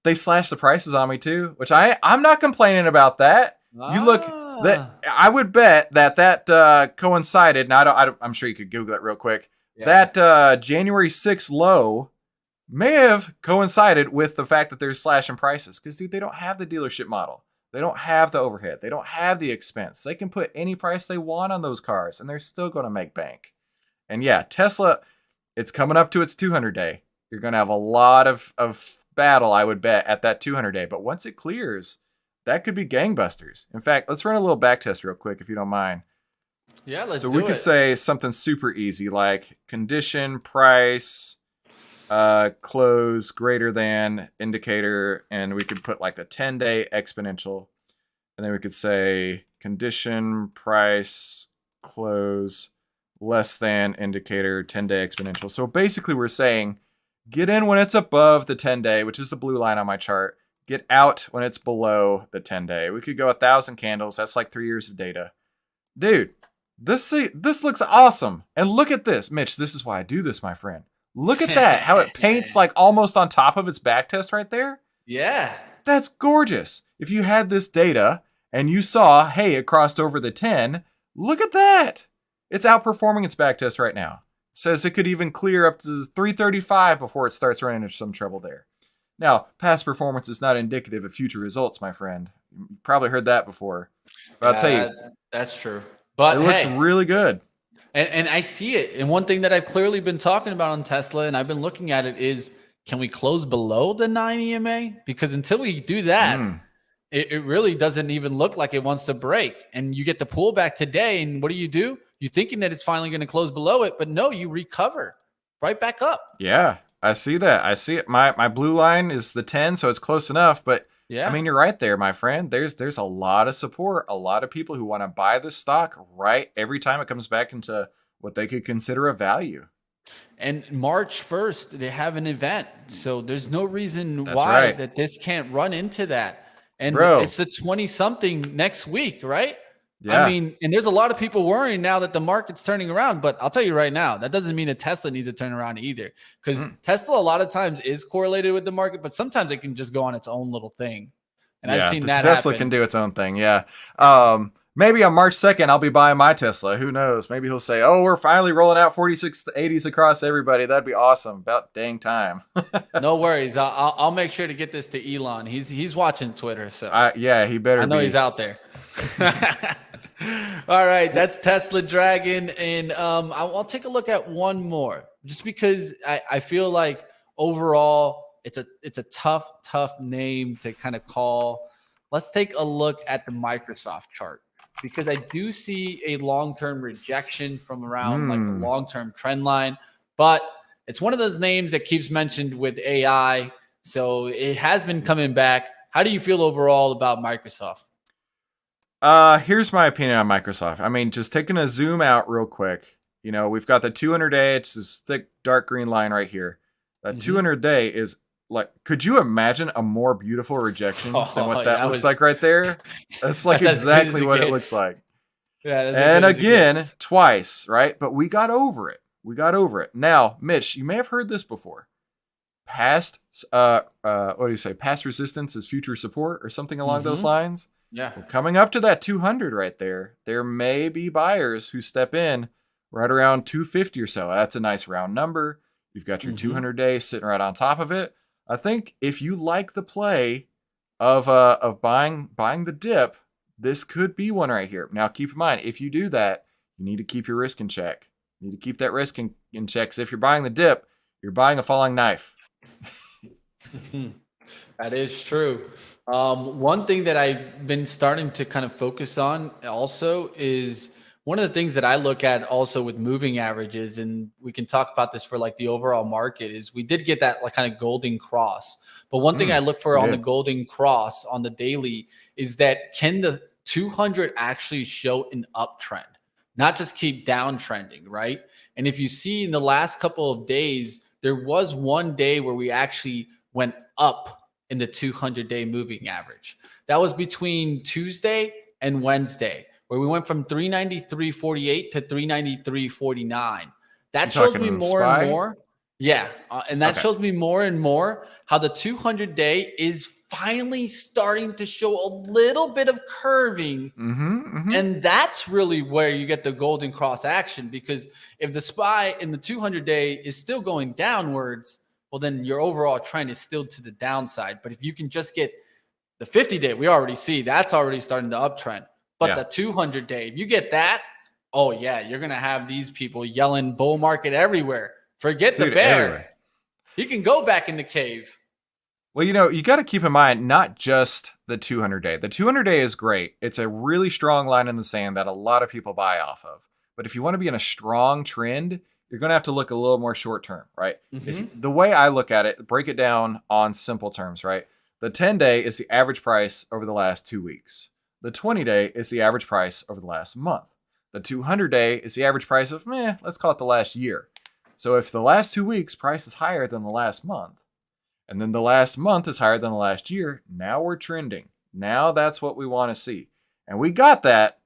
they slashed the prices on me too, which I'm not complaining about that. You look that I would bet that coincided. Now I'm sure you could Google it real quick. Yeah. That January 6th low may have coincided with the fact that they're slashing prices, because dude, they don't have the dealership model. They don't have the overhead. They don't have the expense. They can put any price they want on those cars, and they're still going to make bank. And yeah, Tesla, it's coming up to its 200 day. You're going to have a lot of battle, I would bet, at that 200 day. But once it clears, that could be gangbusters. In fact, let's run a little back test real quick, if you don't mind. Yeah, let's do it. So we could say something super easy, like condition, price, close greater than indicator, and we could put like the 10-day exponential, and then we could say condition, price, close less than indicator, 10-day exponential. So basically we're saying get in when it's above the 10-day, which is the blue line on my chart. Get out when it's below the 10-day. We could go 1,000 candles. That's like 3 years of data. Dude, This looks awesome. And look at this, Mitch. This is why I do this, my friend. Look at that. How it paints like almost on top of its back test right there. Yeah. That's gorgeous. If you had this data and you saw, hey, it crossed over the 10, look at that. It's outperforming its back test right now. Says it could even clear up to 335 before it starts running into some trouble there. Now, past performance is not indicative of future results, my friend. You probably heard that before. But I'll tell you, that's true. But it looks really good. And I see it. And one thing that I've clearly been talking about on Tesla, and I've been looking at it, is can we close below the 9 EMA? Because until we do that, it really doesn't even look like it wants to break. And you get the pullback today, and what do? You're thinking that it's finally going to close below it, but no, you recover right back up. Yeah, I see that. I see it. My blue line is the 10, so it's close enough. But yeah, I mean, you're right there, my friend. There's a lot of support, a lot of people who want to buy this stock right every time it comes back into what they could consider a value. And March 1st, they have an event. So there's no reason why that this can't run into that. And it's the 20-something next week, right? Yeah. I mean, and there's a lot of people worrying now that the market's turning around. But I'll tell you right now, that doesn't mean that Tesla needs to turn around either. Because Tesla a lot of times is correlated with the market, but sometimes it can just go on its own little thing. And I've seen that Tesla can do its own thing, yeah. Maybe on March 2nd, I'll be buying my Tesla. Who knows? Maybe he'll say, oh, we're finally rolling out 4680s across everybody. That'd be awesome. About dang time. No worries. I'll make sure to get this to Elon. He's watching Twitter. So yeah, he better be. I know he's out there. All right. That's Tesla Dragon. And I'll take a look at one more just because I feel like overall it's a tough name to kind of call. Let's take a look at the Microsoft chart, because I do see a long-term rejection from around like a long-term trend line, but it's one of those names that keeps mentioned with AI. So it has been coming back. How do you feel overall about Microsoft? Here's my opinion on Microsoft. I mean, just taking a zoom out real quick, you know, we've got the 200-day, it's this thick, dark green line right here. That 200-day is like, could you imagine a more beautiful rejection than what that looks like right there? That's like exactly what it looks like. Yeah. And again, twice, right? But we got over it. Now, Mitch, you may have heard this before. Past, what do you say? Past resistance is future support or something along those lines. Yeah. Well, coming up to that 200 right there, there may be buyers who step in right around 250 or so. That's a nice round number. You've got your 200-day sitting right on top of it. I think if you like the play of buying the dip, this could be one right here. Now, keep in mind, if you do that, you need to keep your risk in check. You need to keep that risk in check. So if you're buying the dip, you're buying a falling knife. That is true. One thing that I've been starting to kind of focus on also is one of the things that I look at also with moving averages, and we can talk about this for like the overall market, is we did get that like kind of golden cross. But one thing I look for on the golden cross on the daily is that can the 200 actually show an uptrend, not just keep downtrending, right? And if you see in the last couple of days, there was one day where we actually went up in the 200-day moving average. That was between Tuesday and Wednesday, where we went from 393.48 to 393.49. That shows me more and more. Yeah. And that shows me more and more how the 200-day is finally starting to show a little bit of curving. And that's really where you get the golden cross action, because if the SPY in the 200-day is still going downwards, well, then your overall trend is still to the downside. But if you can just get the 50-day, we already see that's already starting to uptrend. But the 200-day, if you get that, oh, yeah, you're going to have these people yelling bull market everywhere. Forget the bear. Everywhere. He can go back in the cave. Well, you know, you got to keep in mind, not just the 200-day. The 200-day is great. It's a really strong line in the sand that a lot of people buy off of. But if you want to be in a strong trend, you're going to have to look a little more short term, right? The way I look at it, break it down on simple terms, right? The 10-day is the average price over the last 2 weeks. The 20-day is the average price over the last month. The 200-day is the average price of, let's call it the last year. So if the last 2 weeks price is higher than the last month, and then the last month is higher than the last year, now we're trending. Now that's what we want to see. And we got that.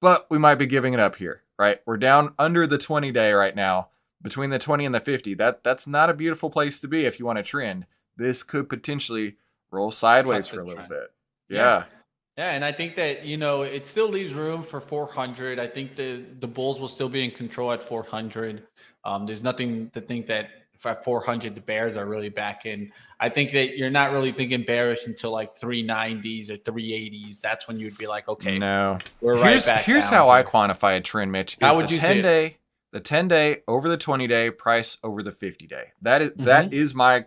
but we might be giving it up here, right? We're down under the 20-day right now, between the 20 and the 50. That's not a beautiful place to be if you want to trend. This could potentially roll sideways for a little bit. Yeah. Yeah, and I think that, it still leaves room for 400. I think the Bulls will still be in control at 400. There's nothing to think that if at 400 the Bears are really back in. I think that you're not really thinking bearish until like 390s or 380s. That's when you'd be like, okay, no, we're right back. Here's how I quantify a trend, Mitch. How would you say it? The 10-day over the 20-day, price over the 50-day. That is my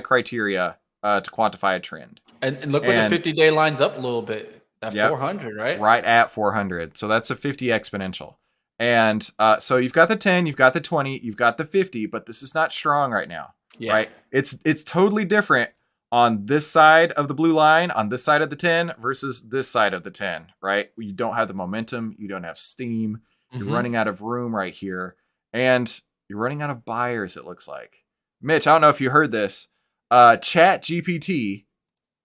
criteria to quantify a trend. And look where the 50-day lines up a little bit. At 400, right? Right at 400. So that's a 50 exponential. And so you've got the 10, you've got the 20, you've got the 50, but this is not strong right now, right? It's totally different on this side of the blue line, on this side of the 10 versus this side of the 10, right? You don't have the momentum, you don't have steam, you're running out of room right here, and you're running out of buyers, it looks like. Mitch, I don't know if you heard this. Chat GPT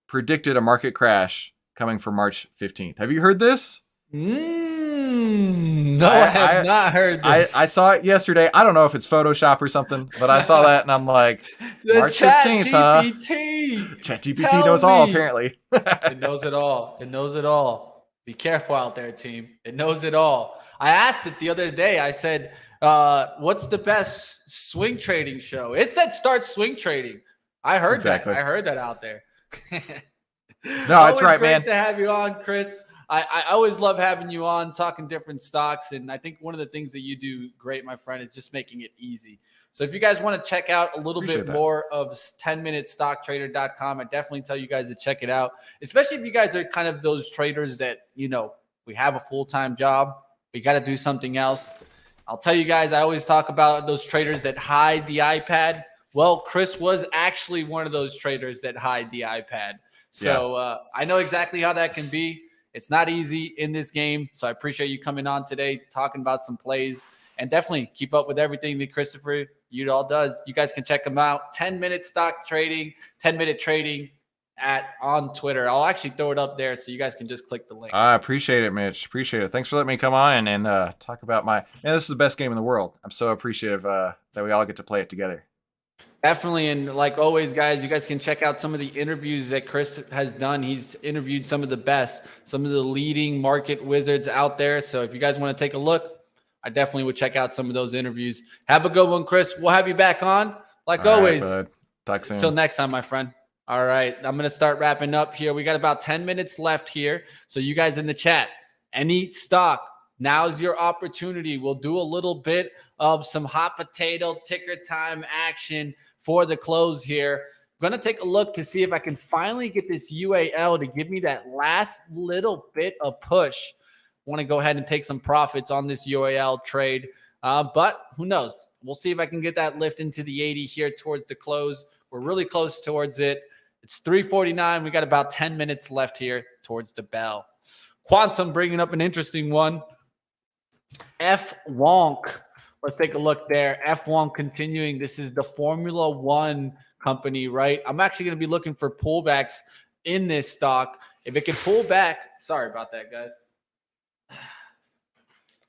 predicted a market crash coming for March 15th. Have you heard this? No, I have not heard this. I saw it yesterday. I don't know if it's Photoshop or something, but I saw that and I'm like, March 15th, huh? ChatGPT knows all, apparently. It knows it all. It knows it all. Be careful out there, team. It knows it all. I asked it the other day. I said, what's the best swing trading show? It said start swing trading. I heard that. I heard that out there. No, that's right, man. Great to have you on, Chris. I always love having you on, talking different stocks. And I think one of the things that you do great, my friend, is just making it easy. So if you guys want to check out a little bit more of 10minutestocktrader.com, I definitely tell you guys to check it out, especially if you guys are kind of those traders that, we have a full-time job. We got to do something else. I'll tell you guys, I always talk about those traders that hide the iPad. Well, Chris was actually one of those traders that hide the iPad. So I know exactly how that can be. It's not easy in this game. So I appreciate you coming on today, talking about some plays, and definitely keep up with everything that Christopher Udall does. You guys can check him out. 10-minute stock trading, 10-minute trading on Twitter. I'll actually throw it up there so you guys can just click the link. I appreciate it, Mitch. Appreciate it. Thanks for letting me come on and talk about this is the best game in the world. I'm so appreciative that we all get to play it together. Definitely. And like always, guys, you guys can check out some of the interviews that Chris has done. He's interviewed some of the best, some of the leading market wizards out there. So if you guys want to take a look, I definitely would check out some of those interviews. Have a good one, Chris. We'll have you back on like always. Right, talk soon. Until next time, my friend. All right. I'm going to start wrapping up here. We got about 10 minutes left here. So you guys in the chat, any stock, now's your opportunity. We'll do a little bit of some hot potato ticker time action for the close here. I'm going to take a look to see if I can finally get this UAL to give me that last little bit of push. Want to go ahead and take some profits on this UAL trade. But who knows? We'll see if I can get that lift into the 80 here towards the close. We're really close towards it. It's 3:49. We got about 10 minutes left here towards the bell. Quantum bringing up an interesting one. F Wonk. Let's take a look there. F Wonk continuing. This is the Formula One company, right? I'm actually going to be looking for pullbacks in this stock. If it can pull back, sorry about that, guys.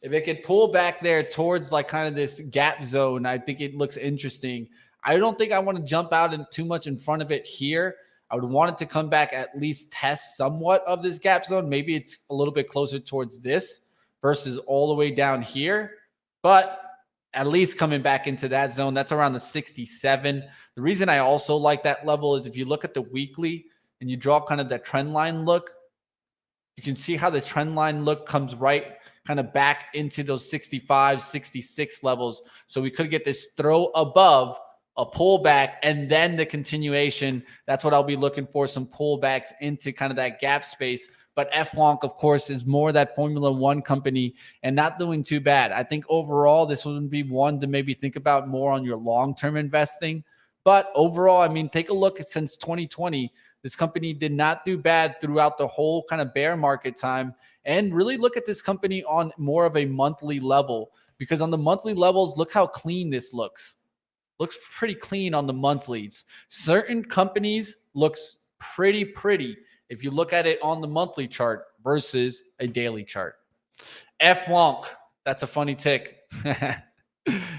If it could pull back there towards like kind of this gap zone, I think it looks interesting. I don't think I want to jump out and too much in front of it here. I would want it to come back, at least test somewhat of this gap zone. Maybe it's a little bit closer towards this versus all the way down here. But at least coming back into that zone, that's around the 67. The reason I also like that level is if you look at the weekly and you draw kind of that trend line look, you can see how the trend line look comes right kind of back into those 65, 66 levels. So we could get this throw above, a pullback, and then the continuation. That's what I'll be looking for, some pullbacks into kind of that gap space. But F-Wonk, of course, is more that Formula One company and not doing too bad. I think overall, this would be one to maybe think about more on your long-term investing. But overall, I mean, take a look at since 2020, this company did not do bad throughout the whole kind of bear market time. And really look at this company on more of a monthly level, because on the monthly levels, look how clean this looks. Looks pretty clean on the monthlies. Certain companies looks pretty if you look at it on the monthly chart versus a daily chart. F Wonk. That's a funny tick.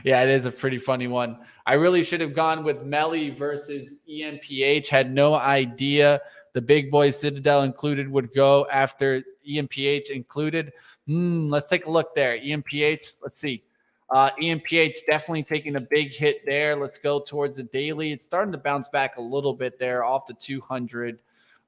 Yeah, it is a pretty funny one. I really should have gone with Melly versus EMPH. Had no idea the big boy Citadel included would go after EMPH included. Let's take a look there. EMPH, let's see. EMPH definitely taking a big hit there. Let's go towards the daily. It's starting to bounce back a little bit there off the 200.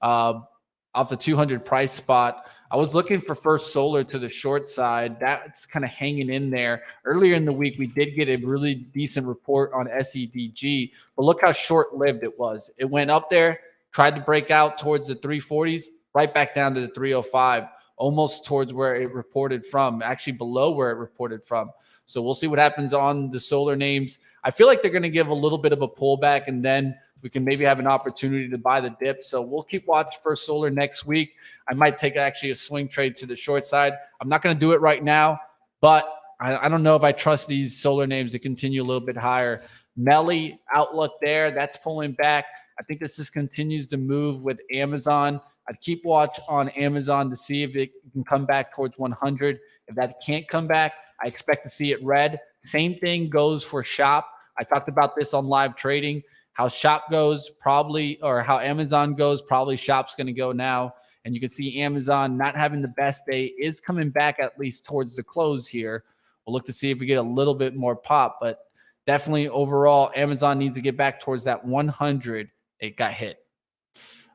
Off the 200 price spot. I was looking for First Solar to the short side. That's kind of hanging in there. Earlier in the week, we did get a really decent report on SEDG, but look how short-lived it was. It went up there, tried to break out towards the 340s, right back down to the 305, almost towards where it reported from, actually below where it reported from. So we'll see what happens on the solar names. I feel like they're going to give a little bit of a pullback, and then we can maybe have an opportunity to buy the dip. So we'll keep watch for solar next week. I might take actually a swing trade to the short side. I'm not going to do it right now, but I don't know if I trust these solar names to continue a little bit higher. Melly outlook there, that's pulling back. I think this just continues to move with Amazon. I'd keep watch on Amazon to see if it can come back towards 100. If that can't come back, I expect to see it red. Same thing goes for Shop. I talked about this on live trading. How Shop goes probably, or how Amazon goes, probably Shop's going to go now. And you can see Amazon not having the best day is coming back at least towards the close here. We'll look to see if we get a little bit more pop, but definitely overall, Amazon needs to get back towards that 100. It got hit.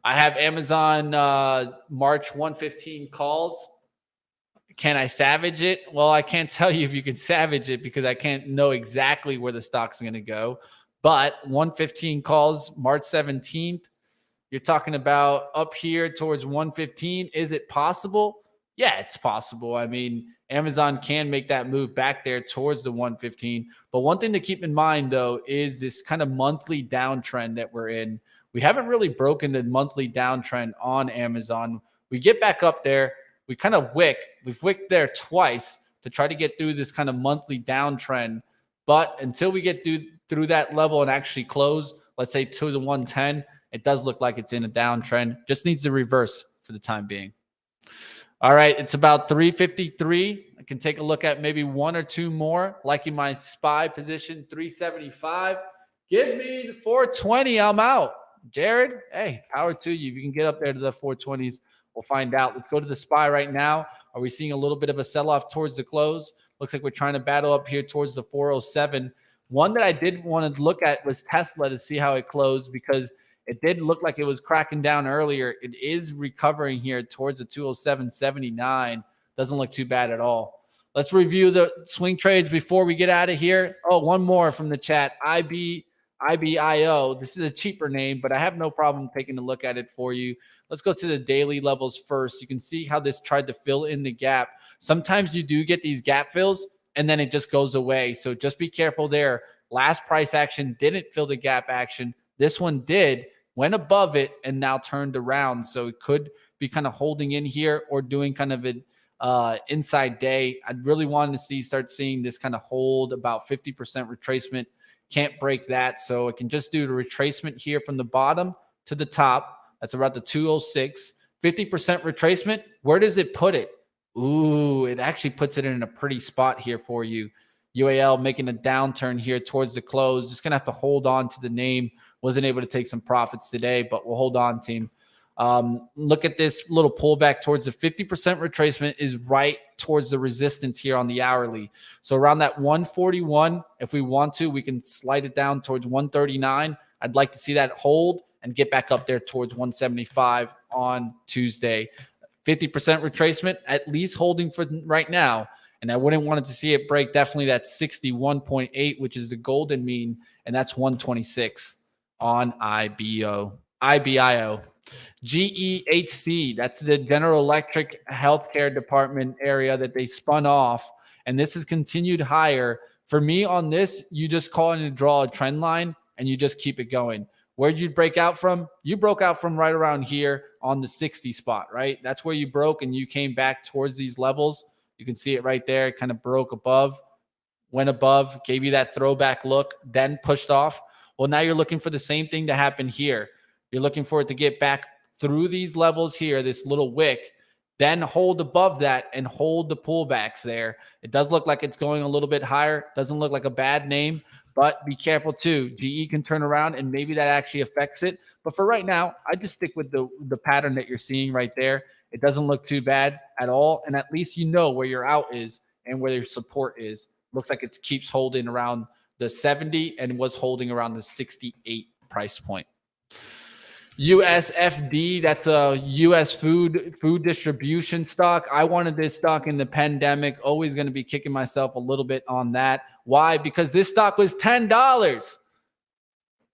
I have Amazon March 115 calls. Can I savage it? Well, I can't tell you if you can savage it because I can't know exactly where the stock's going to go. But 115 calls March 17th. You're talking about up here towards 115. Is it possible? Yeah, it's possible. I mean, Amazon can make that move back there towards the 115. But one thing to keep in mind, though, is this kind of monthly downtrend that we're in. We haven't really broken the monthly downtrend on Amazon. We get back up there. We kind of wick. We've wicked there twice to try to get through this kind of monthly downtrend. But until we get through that level and actually close, let's say to the 110, it does look like it's in a downtrend. Just needs to reverse for the time being. All right, it's about 353. I can take a look at maybe one or two more. Liking my SPY position, 375. Give me the 420. I'm out. Jared, hey, power to you. If you can get up there to the 420s, we'll find out. Let's go to the SPY right now. Are we seeing a little bit of a sell-off towards the close? Looks like we're trying to battle up here towards the 407. One that I did want to look at was Tesla to see how it closed because it did look like it was cracking down earlier. It is recovering here towards the 207.79. Doesn't look too bad at all. Let's review the swing trades before we get out of here. Oh, one more from the chat. IBIO. This is a cheaper name, but I have no problem taking a look at it for you. Let's go to the daily levels first. You can see how this tried to fill in the gap. Sometimes you do get these gap fills, and then it just goes away. So just be careful there. Last price action didn't fill the gap action. This one did, went above it, and now turned around. So it could be kind of holding in here or doing kind of an inside day. I'd really want to start seeing this kind of hold about 50% retracement. Can't break that. So it can just do the retracement here from the bottom to the top. That's around the 206. 50% retracement. Where does it put it? Ooh, it actually puts it in a pretty spot here for you. UAL making a downturn here towards the close. Just going to have to hold on to the name. Wasn't able to take some profits today, but we'll hold on, team. Look at this little pullback towards the 50% retracement is right towards the resistance here on the hourly. So around that 141, if we want to, we can slide it down towards 139. I'd like to see that hold and get back up there towards 175 on Tuesday. 50% retracement, at least holding for right now. And I wouldn't want to see it break definitely that 61.8, which is the golden mean, and that's 126 on IBIO. GEHC, that's the General Electric Healthcare Department area that they spun off, and this has continued higher. For me on this, you just call in and draw a trend line, and you just keep it going. Where'd you break out from? You broke out from right around here on the 60 spot, right? That's where you broke, and you came back towards these levels. You can see it right there. It kind of broke above, went above, gave you that throwback look, then pushed off. Well, now you're looking for the same thing to happen here. You're looking for it to get back through these levels here, this little wick, then hold above that and hold the pullbacks there. It does look like it's going a little bit higher. Doesn't look like a bad name, but be careful too. GE can turn around and maybe that actually affects it. But for right now, I just stick with the pattern that you're seeing right there. It doesn't look too bad at all. And at least you know where your out is and where your support is. Looks like it keeps holding around the 70 and was holding around the 68 price point. USFD, that's a U.S. food distribution stock. I wanted this stock in the pandemic. Always going to be kicking myself a little bit on that. Why? Because this stock was $10.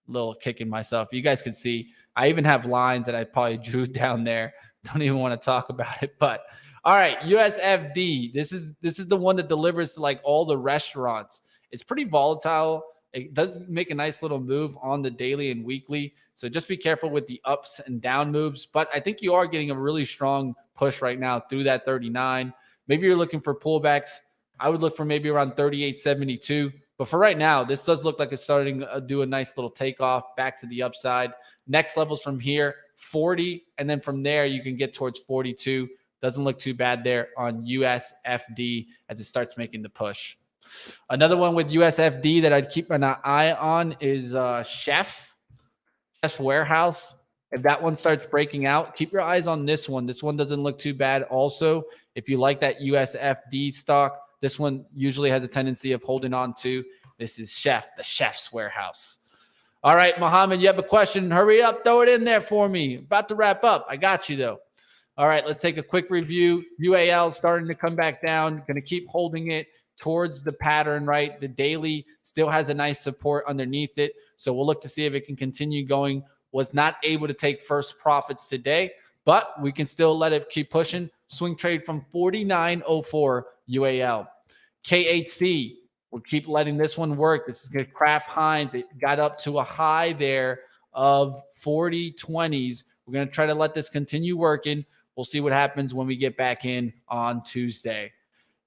Little kicking myself. You guys can see I even have lines that I probably drew down there. Don't even want to talk about it. But all right, USFD. This is the one that delivers to like all the restaurants. It's pretty volatile. It does make a nice little move on the daily and weekly. So just be careful with the ups and down moves. But I think you are getting a really strong push right now through that 39. Maybe you're looking for pullbacks. I would look for maybe around 38.72. But for right now, this does look like it's starting to do a nice little takeoff back to the upside. Next levels from here, 40. And then from there, you can get towards 42. Doesn't look too bad there on USFD as it starts making the push. Another one with USFD that I'd keep an eye on is Chef's Warehouse. If that one starts breaking out, keep your eyes on this one. This one doesn't look too bad. Also, if you like that USFD stock, this one usually has a tendency of holding on to. This is the Chef's Warehouse. All right, Mohammed, you have a question. Hurry up. Throw it in there for me. About to wrap up. I got you, though. All right, let's take a quick review. UAL starting to come back down. Going to keep holding it towards the pattern, right? The daily still has a nice support underneath it. So we'll look to see if it can continue going. Was not able to take first profits today, but we can still let it keep pushing. Swing trade from 49.04 UAL. KHC, we'll keep letting this one work. This is Kraft Heinz. It got up to a high there of 40.20s. We're going to try to let this continue working. We'll see what happens when we get back in on Tuesday.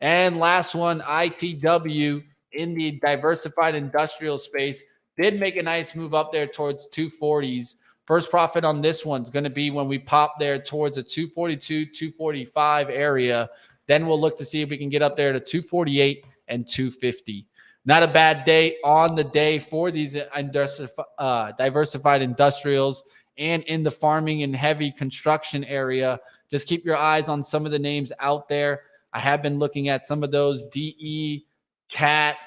And last one, ITW in the diversified industrial space did make a nice move up there towards 240s. First profit on this one's going to be when we pop there towards a 242, 245 area. Then we'll look to see if we can get up there to 248 and 250. Not a bad day on the day for these diversified industrials and in the farming and heavy construction area. Just keep your eyes on some of the names out there. I have been looking at some of those. DE, CAT,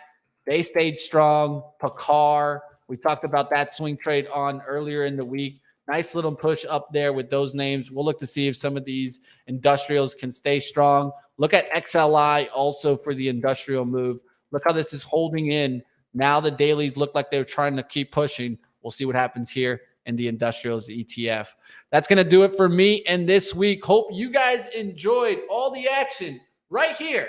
they stayed strong. Pacar, we talked about that swing trade on earlier in the week. Nice little push up there with those names. We'll look to see if some of these industrials can stay strong. Look at XLI also for the industrial move. Look how this is holding in. Now the dailies look like they're trying to keep pushing. We'll see what happens here in the industrials ETF. That's going to do it for me and this week. Hope you guys enjoyed all the action right here.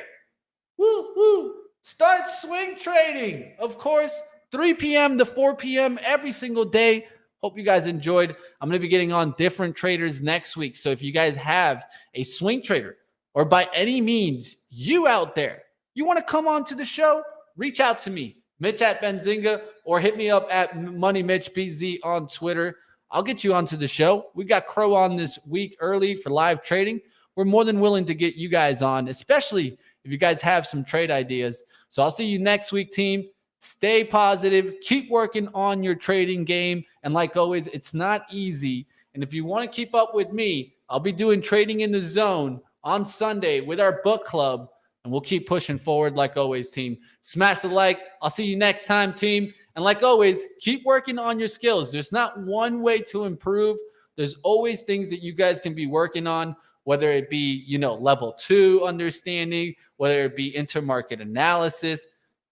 Woo, woo. Start swing trading. Of course, 3 p.m. to 4 p.m. every single day. Hope you guys enjoyed. I'm going to be getting on different traders next week. So if you guys have a swing trader or by any means you out there, you want to come on to the show, reach out to me. Mitch at Benzinga, or hit me up at MoneyMitchBZ on Twitter. I'll get you onto the show. We got Crow on this week early for live trading. We're more than willing to get you guys on, especially if you guys have some trade ideas. So I'll see you next week, team. Stay positive. Keep working on your trading game. And like always, it's not easy. And if you want to keep up with me, I'll be doing Trading in the Zone on Sunday with our book club. And we'll keep pushing forward like always, team. Smash the like. I'll see you next time, team. And like always, keep working on your skills. There's not one way to improve. There's always things that you guys can be working on, whether it be, level 2 understanding, whether it be intermarket analysis,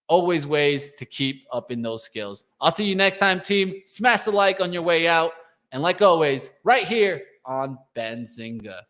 always ways to keep up in those skills. I'll see you next time, team. Smash the like on your way out. And like always, right here on Benzinga.